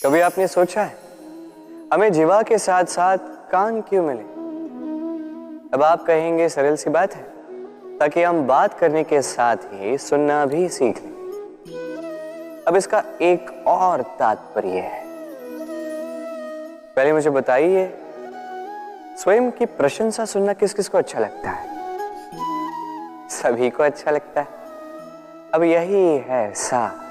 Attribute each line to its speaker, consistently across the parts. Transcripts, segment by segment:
Speaker 1: कभी आपने सोचा है हमें जीवा के साथ साथ कान क्यों मिले? अब आप कहेंगे सरल सी बात है, ताकि हम बात करने के साथ ही सुनना भी सीख लें। अब इसका एक और तात्पर्य है। पहले मुझे बताइए, स्वयं की प्रशंसा सुनना किस किस को अच्छा लगता है? सभी को अच्छा लगता है। अब यही है सार।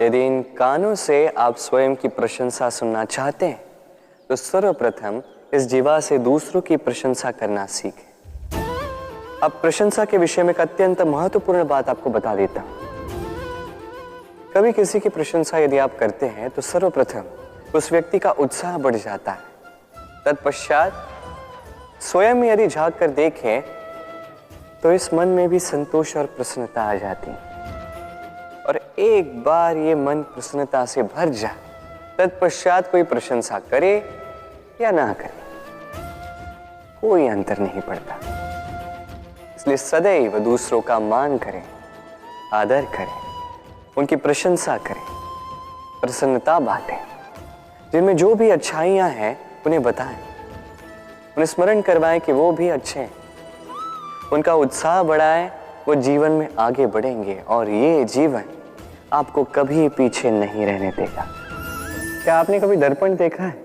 Speaker 1: यदि इन कानों से आप स्वयं की प्रशंसा सुनना चाहते हैं तो सर्वप्रथम इस जीवा से दूसरों की प्रशंसा करना सीखें। अब प्रशंसा के विषय में एक अत्यंत महत्वपूर्ण बात आपको बता देता हूं। कभी किसी की प्रशंसा यदि आप करते हैं तो सर्वप्रथम उस व्यक्ति का उत्साह बढ़ जाता है। तत्पश्चात स्वयं यदि झांक कर देखें तो इस मन में भी संतोष और प्रसन्नता आ जाती है। और एक बार ये मन प्रसन्नता से भर जाए, तत्पश्चात कोई प्रशंसा करे या ना करे, कोई अंतर नहीं पड़ता। इसलिए सदैव दूसरों का मान करें, आदर करें, उनकी प्रशंसा करें, प्रसन्नता बांटें। जिनमें जो भी अच्छाइयां हैं उन्हें बताएं, उन्हें स्मरण करवाएं कि वो भी अच्छे हैं। उनका उत्साह बढ़ाएं, वो जीवन में आगे बढ़ेंगे और ये जीवन आपको कभी पीछे नहीं रहने देगा। क्या आपने कभी दर्पण देखा है?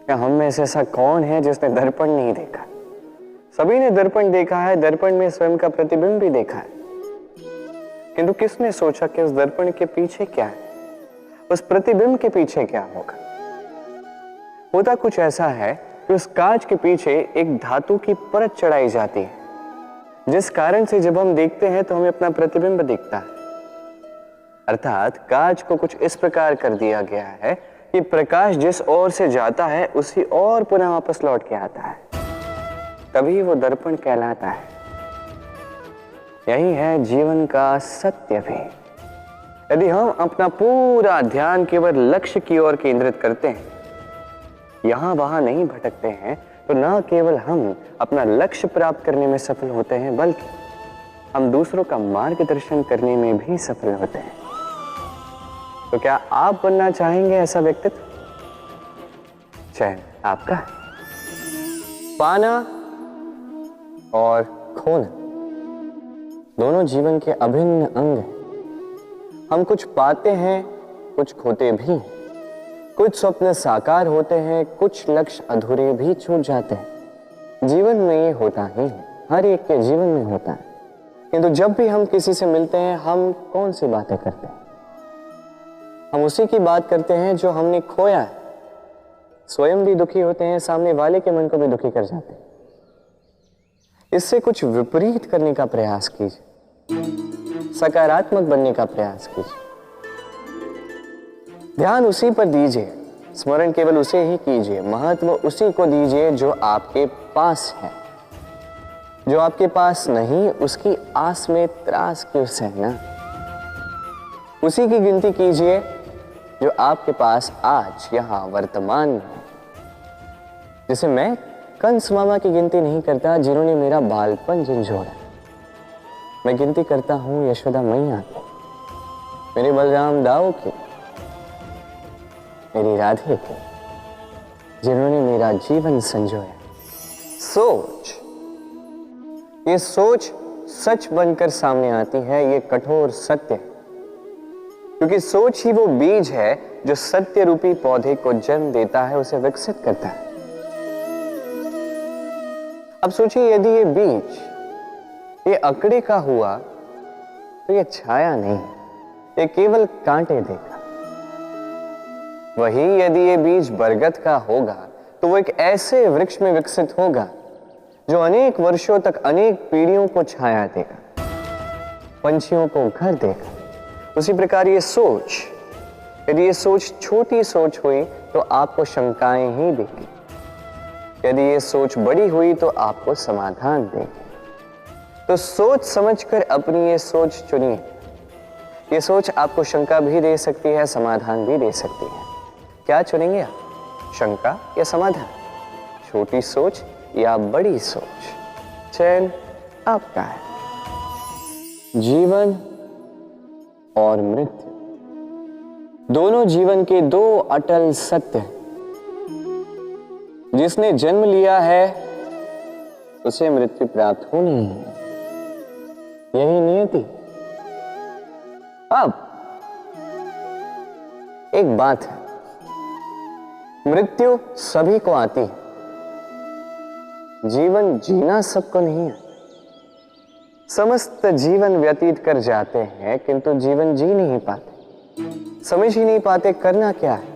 Speaker 1: क्या हम में से ऐसा कौन है जिसने दर्पण नहीं देखा? सभी ने दर्पण देखा है, दर्पण में स्वयं का प्रतिबिंब भी देखा है। किंतु किसने सोचा कि उस दर्पण के पीछे क्या है, उस प्रतिबिंब के पीछे क्या होगा? होता कुछ ऐसा है कि उस कांच के पीछे एक धातु की परत चढ़ाई जाती है, जिस कारण से जब हम देखते हैं तो हमें अपना प्रतिबिंब दिखता है। अर्थात कांच को कुछ इस प्रकार कर दिया गया है कि प्रकाश जिस ओर से जाता है उसी ओर पुनः वापस लौट के आता है, तभी वो दर्पण कहलाता है। यही है जीवन का सत्य भी। यदि हम अपना पूरा ध्यान केवल लक्ष्य की ओर केंद्रित करते हैं, यहां वहां नहीं भटकते हैं, तो न केवल हम अपना लक्ष्य प्राप्त करने में सफल होते हैं, बल्कि हम दूसरों का मार्गदर्शन करने में भी सफल होते हैं। तो क्या आप बनना चाहेंगे ऐसा व्यक्तित्व? चयन आपका है। पाना और खोना दोनों जीवन के अभिन्न अंग हैं। हम कुछ पाते हैं, कुछ खोते भी हैं। कुछ स्वप्न साकार होते हैं, कुछ लक्ष्य अधूरे भी छूट जाते हैं। जीवन में ये होता ही है, हर एक के जीवन में होता है। किंतु जब भी हम किसी से मिलते हैं, हम कौन सी बातें करते हैं? हम उसी की बात करते हैं जो हमने खोया है। स्वयं भी दुखी होते हैं, सामने वाले के मन को भी दुखी कर जाते हैं। इससे कुछ विपरीत करने का प्रयास कीजिए, सकारात्मक बनने का प्रयास कीजिए। ध्यान उसी पर दीजिए, स्मरण केवल उसे ही कीजिए, महत्व उसी को दीजिए जो आपके पास है। जो आपके पास नहीं, उसकी आस में त्रास क्यों सहना? उसी की गिनती कीजिए जो आपके पास आज यहां वर्तमान में है। जैसे मैं कंस मामा की गिनती नहीं करता जिन्होंने मेरा बालपन झंझोड़ा। मैं गिनती करता हूं यशोदा मैया की, मेरे बलराम दाऊ की, मेरी राधे की, जिन्होंने मेरा जीवन संजोया। सोच, ये सोच सच बनकर सामने आती है, ये कठोर सत्य है। क्योंकि सोच ही वो बीज है जो सत्य रूपी पौधे को जन्म देता है, उसे विकसित करता है। अब सोचिए, यदि ये बीज ये अकड़े का हुआ तो ये छाया नहीं, ये केवल कांटे देगा। वही यदि ये बीज बरगद का होगा तो वो एक ऐसे वृक्ष में विकसित होगा जो अनेक वर्षों तक अनेक पीढ़ियों को छाया देगा, पंछियों को घर देगा। उसी प्रकार ये सोच, यदि ये सोच छोटी सोच हुई तो आपको शंकाएं ही देगी। यदि ये सोच बड़ी हुई तो आपको समाधान देगी। तो सोच समझकर अपनी ये सोच चुनिए। ये सोच आपको शंका भी दे सकती है, समाधान भी दे सकती है। क्या चुनेंगे आप, शंका या समाधान? छोटी सोच या बड़ी सोच? चयन आपका है। जीवन और मृत्यु दोनों जीवन के दो अटल सत्य। जिसने जन्म लिया है उसे मृत्यु प्राप्त होनी है, यही नियति। अब एक बात है, मृत्यु सभी को आती है, जीवन जीना सबको नहीं है। समस्त जीवन व्यतीत कर जाते हैं किंतु जीवन जी नहीं पाते, समझ ही नहीं पाते करना क्या है।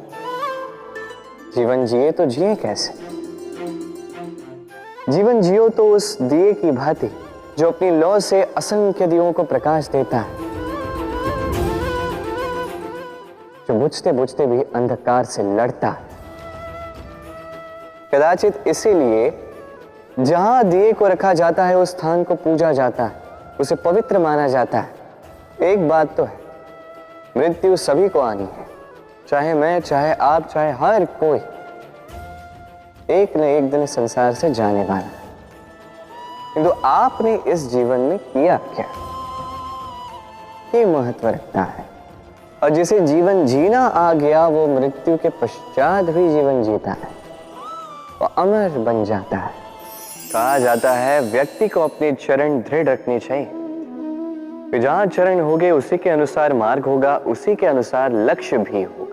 Speaker 1: जीवन जिए तो जिए कैसे? जीवन जियो तो उस दिए की भांति जो अपनी लौ से असंख्य दियों को प्रकाश देता है, जो बुझते बुझते भी अंधकार से लड़ता है। कदाचित इसीलिए जहां दिए को रखा जाता है उस स्थान को पूजा जाता है, उसे पवित्र माना जाता है। एक बात तो है, मृत्यु सभी को आनी है, चाहे मैं, चाहे आप, चाहे हर कोई एक न एक दिन संसार से जाने वाला है। किंतु आपने इस जीवन में किया क्या, ये महत्व रखता है। और जिसे जीवन जीना आ गया वो मृत्यु के पश्चात भी जीवन जीता है, वो अमर बन जाता है। कहा जाता है व्यक्ति को अपने चरण दृढ़ रखने चाहिए, कि जहां चरण होंगे उसी के अनुसार मार्ग होगा, उसी के अनुसार लक्ष्य भी होगा।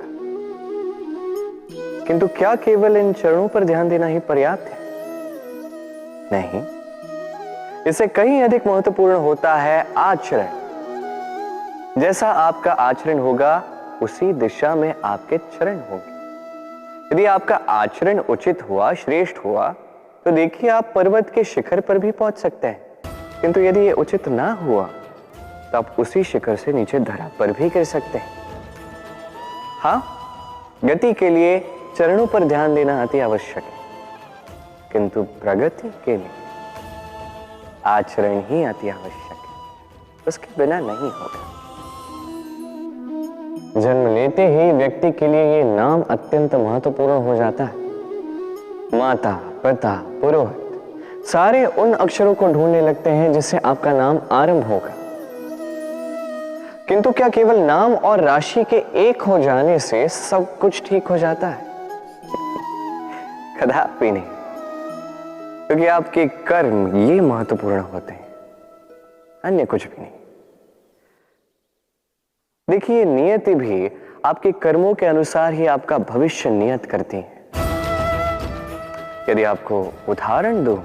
Speaker 1: किंतु क्या केवल इन चरणों पर ध्यान देना ही पर्याप्त है? नहीं, इससे कहीं अधिक महत्वपूर्ण होता है आचरण। जैसा आपका आचरण होगा उसी दिशा में आपके चरण होंगे। यदि आपका आचरण उचित हुआ, श्रेष्ठ हुआ, तो देखिए आप पर्वत के शिखर पर भी पहुंच सकते हैं। किंतु यदि ये उचित ना हुआ तो आप उसी शिखर से नीचे धरा पर भी गिर सकते हैं। हाँ, गति के लिए चरणों पर ध्यान देना अति आवश्यक है, किंतु प्रगति के लिए आचरण ही अति आवश्यक है, उसके बिना नहीं होगा। जन्म लेते ही व्यक्ति के लिए ये नाम अत्यंत महत्वपूर्ण हो जाता है। माता, पिता, पुरोहित सारे उन अक्षरों को ढूंढने लगते हैं जिससे आपका नाम आरंभ होगा। किंतु क्या केवल नाम और राशि के एक हो जाने से सब कुछ ठीक हो जाता है? कदापि नहीं, क्योंकि आपके कर्म ये महत्वपूर्ण होते हैं, अन्य कुछ भी नहीं। देखिए, नियति भी आपके कर्मों के अनुसार ही आपका भविष्य नियत करती है। यदि आपको उदाहरण दूं,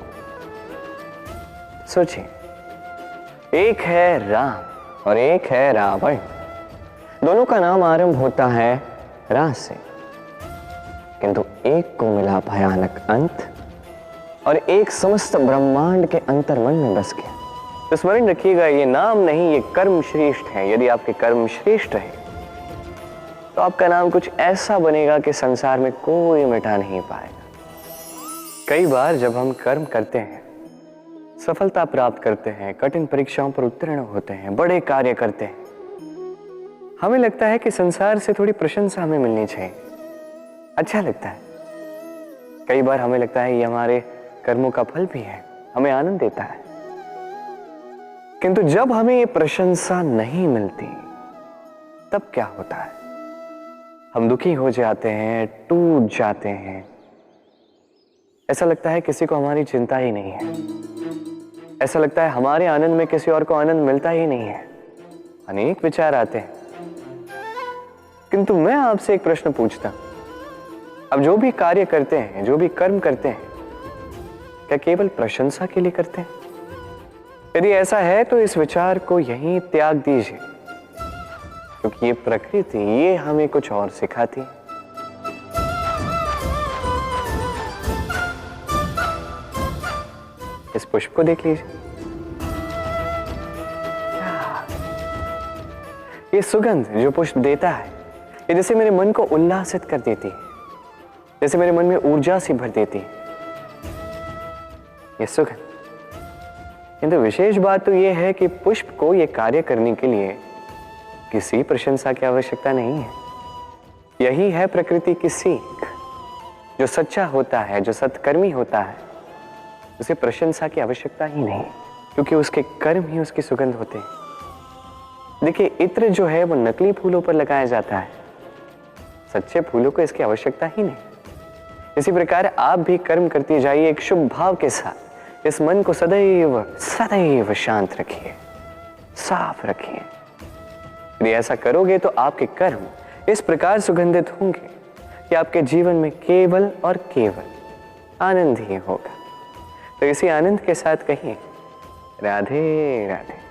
Speaker 1: सोचिए, एक है राम और एक है रावण। दोनों का नाम आरंभ होता है रा से, किंतु एक को मिला भयानक अंत और एक समस्त ब्रह्मांड के अंतर्मन में बस गया। तो स्मरण रखिएगा, ये नाम नहीं, ये कर्म श्रेष्ठ है। यदि आपके कर्म श्रेष्ठ रहे तो आपका नाम कुछ ऐसा बनेगा कि संसार में कोई मिटा नहीं पाएगा। कई बार जब हम कर्म करते हैं, सफलता प्राप्त करते हैं, कठिन परीक्षाओं पर उत्तीर्ण होते हैं, बड़े कार्य करते हैं, हमें लगता है कि संसार से थोड़ी प्रशंसा हमें मिलनी चाहिए, अच्छा लगता है। कई बार हमें लगता है ये हमारे कर्मों का फल भी है, हमें आनंद देता है। किंतु जब हमें ये प्रशंसा नहीं मिलती तब क्या होता है? हम दुखी हो जाते हैं, टूट जाते हैं। ऐसा लगता है किसी को हमारी चिंता ही नहीं है, ऐसा लगता है हमारे आनंद में किसी और को आनंद मिलता ही नहीं है। अनेक विचार आते हैं। किंतु मैं आपसे एक प्रश्न पूछता, अब जो भी कार्य करते हैं, जो भी कर्म करते हैं, क्या केवल प्रशंसा के लिए करते हैं? यदि ऐसा है तो इस विचार को यहीं त्याग दीजिए, क्योंकि ये प्रकृति ये हमें कुछ और सिखाती है। इस पुष्प को देख लीजिए, ये सुगंध जो पुष्प देता है, ये जैसे मेरे मन को उल्लासित कर देती है, जैसे मेरे मन में ऊर्जा सी भर देती है ये सुगंध। किंतु विशेष बात तो यह है कि पुष्प को यह कार्य करने के लिए किसी प्रशंसा की आवश्यकता नहीं है। यही है प्रकृति की सीख। जो सच्चा होता है, जो सत्कर्मी होता है, उसे प्रशंसा की आवश्यकता ही नहीं, क्योंकि उसके कर्म ही उसकी सुगंध होते हैं। देखिए, इत्र जो है वो नकली फूलों पर लगाया जाता है, सच्चे फूलों को इसकी आवश्यकता ही नहीं। इसी प्रकार आप भी कर्म करती जाइए एक शुभ भाव के साथ। इस मन को सदैव सदैव शांत रखिए, साफ रखिए। यदि ऐसा करोगे तो आपके कर्म इस प्रकार सुगंधित होंगे कि आपके जीवन में केवल और केवल आनंद ही होगा। तो इसी आनंद के साथ कहिए राधे राधे।